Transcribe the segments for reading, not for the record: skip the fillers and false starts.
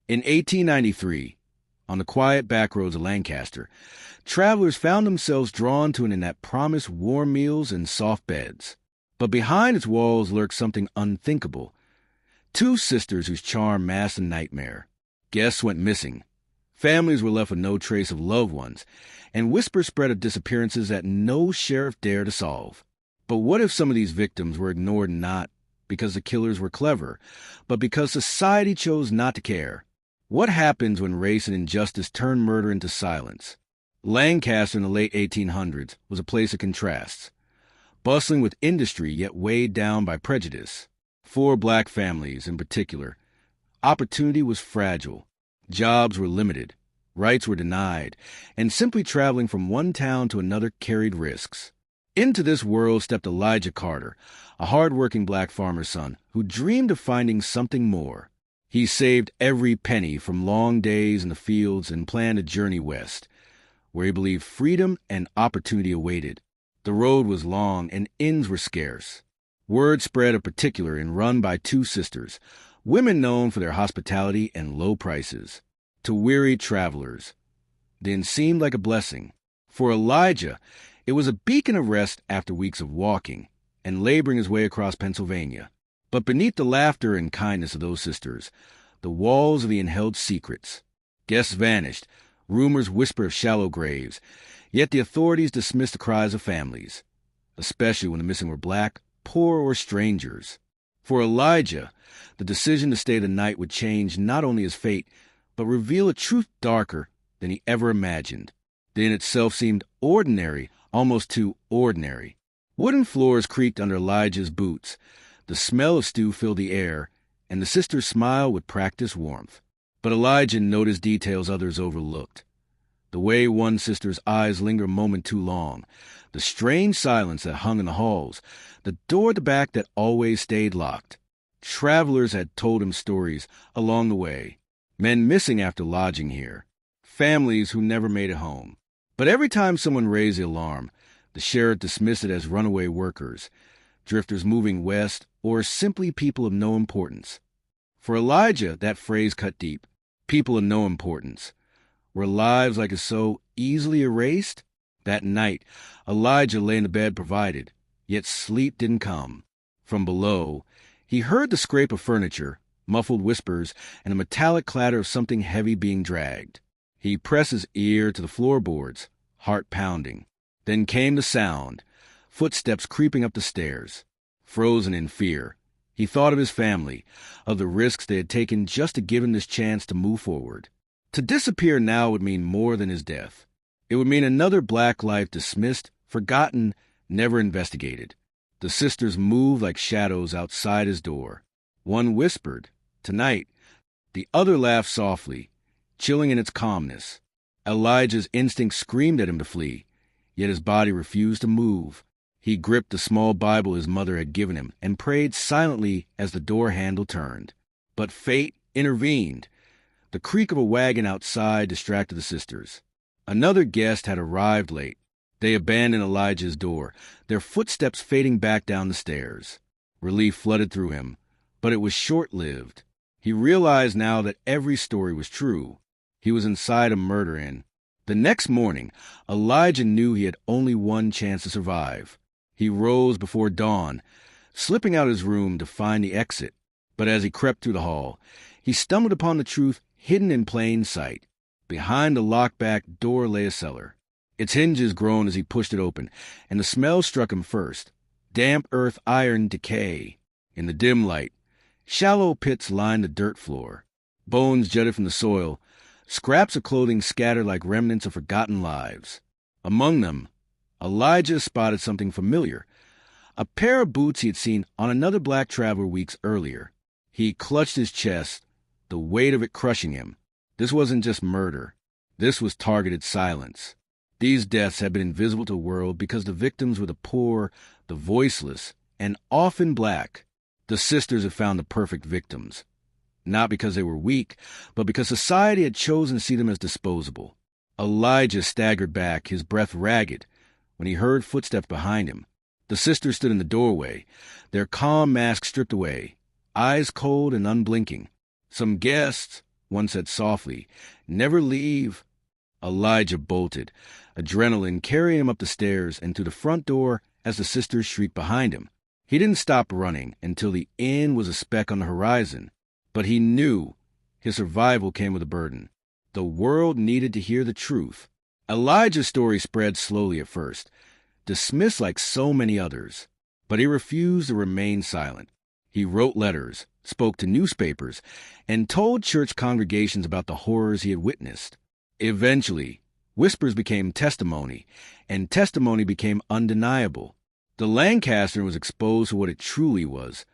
In 1893, on the quiet back roads of Lancaster, travelers found themselves drawn to an inn that promised warm meals and soft beds. But behind its walls lurked something unthinkable. Two sisters whose charm masked a nightmare. Guests went missing. Families were left with no trace of loved ones, and whispers spread of disappearances that no sheriff dared to solve. But what if some of these victims were ignored not because the killers were clever, but because society chose not to care? What happens when race and injustice turn murder into silence? Lancaster in the late 1800s was a place of contrasts, bustling with industry yet weighed down by prejudice. For black families in particular, opportunity was fragile. Jobs were limited, rights were denied, and simply traveling from one town to another carried risks. Into this world stepped Elijah Carter, a hard-working black farmer's son who dreamed of finding something more. He saved every penny from long days in the fields and planned a journey west, where he believed freedom and opportunity awaited. The road was long and inns were scarce. Word spread of particular and run by two sisters, women known for their hospitality and low prices. To weary travelers, the inn seemed like a blessing. For Elijah, it was a beacon of rest after weeks of walking and laboring his way across Pennsylvania. But beneath the laughter and kindness of those sisters, the walls of the inn held secrets. Guests vanished, rumors whispered of shallow graves, yet the authorities dismissed the cries of families, especially when the missing were black, poor, or strangers. For Elijah, the decision to stay the night would change not only his fate, but reveal a truth darker than he ever imagined. The inn itself seemed ordinary, almost too ordinary. Wooden floors creaked under Elijah's boots. The smell of stew filled the air, and the sisters smiled with practiced warmth. But Elijah noticed details others overlooked. The way one sister's eyes lingered a moment too long, the strange silence that hung in the halls, the door at the back that always stayed locked. Travelers had told him stories along the way, men missing after lodging here, families who never made it home. But every time someone raised the alarm, the sheriff dismissed it as runaway workers, drifters moving west, or simply people of no importance. For Elijah, that phrase cut deep. People of no importance. Were lives like it so easily erased? That night, Elijah lay in the bed provided, yet sleep didn't come. From below, he heard the scrape of furniture, muffled whispers, and a metallic clatter of something heavy being dragged. He pressed his ear to the floorboards, heart pounding. Then came the sound, footsteps creeping up the stairs. Frozen in fear, he thought of his family, of the risks they had taken just to give him this chance to move forward. To disappear now would mean more than his death. It would mean another black life dismissed, forgotten, never investigated. The sisters moved like shadows outside his door. One whispered, "Tonight." The other laughed softly, chilling in its calmness. Elijah's instinct screamed at him to flee, yet his body refused to move. He gripped the small Bible his mother had given him and prayed silently as the door handle turned. But fate intervened. The creak of a wagon outside distracted the sisters. Another guest had arrived late. They abandoned Elijah's door, their footsteps fading back down the stairs. Relief flooded through him, but it was short-lived. He realized now that every story was true. He was inside a murder inn. The next morning, Elijah knew he had only one chance to survive. He rose before dawn, slipping out of his room to find the exit. But as he crept through the hall, he stumbled upon the truth hidden in plain sight. Behind the locked-back door lay a cellar. Its hinges groaned as he pushed it open, and the smell struck him first. Damp earth, iron, decay. In the dim light, shallow pits lined the dirt floor. Bones jutted from the soil, scraps of clothing scattered like remnants of forgotten lives. Among them, Elijah spotted something familiar, a pair of boots he had seen on another black traveler weeks earlier. He clutched his chest, the weight of it crushing him. This wasn't just murder. This was targeted silence. These deaths had been invisible to the world because the victims were the poor, the voiceless, and often black. The sisters had found the perfect victims, not because they were weak, but because society had chosen to see them as disposable. Elijah staggered back, his breath ragged, when he heard footsteps behind him. The sisters stood in the doorway, their calm masks stripped away, eyes cold and unblinking. Some guests, One said softly, "Never leave." Elijah bolted, adrenaline carrying him up the stairs and to the front door as the sisters shrieked behind him. He didn't stop running until the end was a speck on the horizon, but he knew his survival came with a burden. The world needed to hear the truth. Elijah's story spread slowly at first, dismissed like so many others, but he refused to remain silent. He wrote letters, spoke to newspapers, and told church congregations about the horrors he had witnessed. Eventually, whispers became testimony, and testimony became undeniable. The Lancaster was exposed to what it truly was,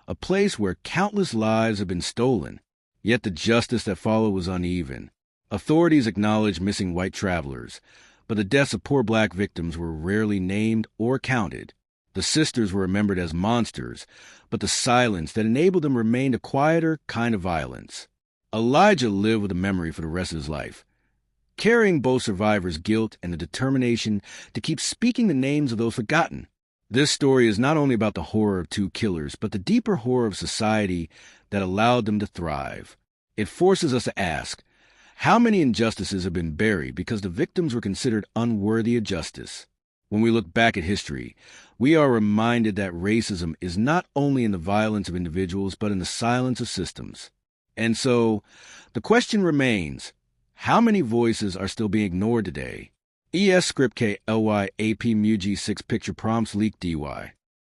a place where countless lives had been stolen, yet the justice that followed was uneven. Authorities acknowledged missing white travelers, but the deaths of poor black victims were rarely named or counted. The sisters were remembered as monsters, but the silence that enabled them remained a quieter kind of violence. Elijah lived with a memory for the rest of his life, carrying both survivors' guilt and the determination to keep speaking the names of those forgotten. This story is not only about the horror of two killers, but the deeper horror of society that allowed them to thrive. It forces us to ask, how many injustices have been buried because the victims were considered unworthy of justice? When we look back at history, we are reminded that racism is not only in the violence of individuals, but in the silence of systems. And so, the question remains, how many voices are still being ignored today? ES script K LY AP MUG 6 picture prompts leak DY.